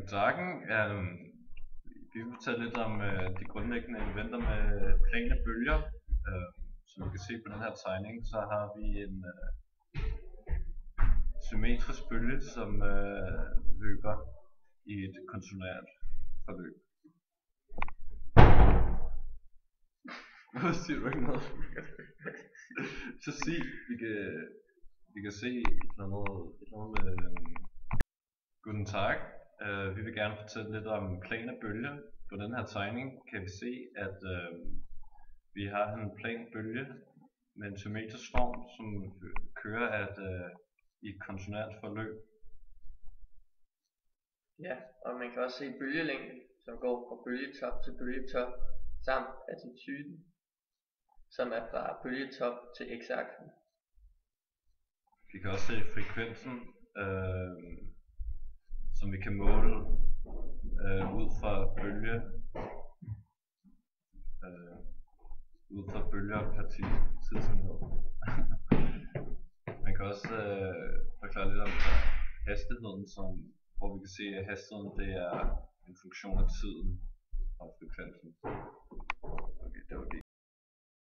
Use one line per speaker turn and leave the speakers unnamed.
Guten Tagen. Vi vil fortælle lidt om de grundlæggende elementer med plane bølger. Som I kan se på den her tegning, så har vi en symmetrisk bølge, som løber i et konsonant forløb. Hvorfor siger du ikke noget? Så sig, vi kan se et eller andet med Guten Tag. Vi vil gerne fortælle lidt om plane bølger. På den her tegning kan vi se, at vi har en plan bølge med en symmetrisk form, som kører i et konsonant forløb.
Ja, og man kan også se bølgelængden, som går fra bølgetop til bølgetop, samt attituden, som er fra bølgetop til x-aksen.
Vi kan også se frekvensen, som vi kan måle ud fra bølger per tidsenhed. Man kan også forklare lidt om hastigheden, hvor vi kan se, at hastigheden det er en funktion af tiden og frekvensen. Okay, det var det.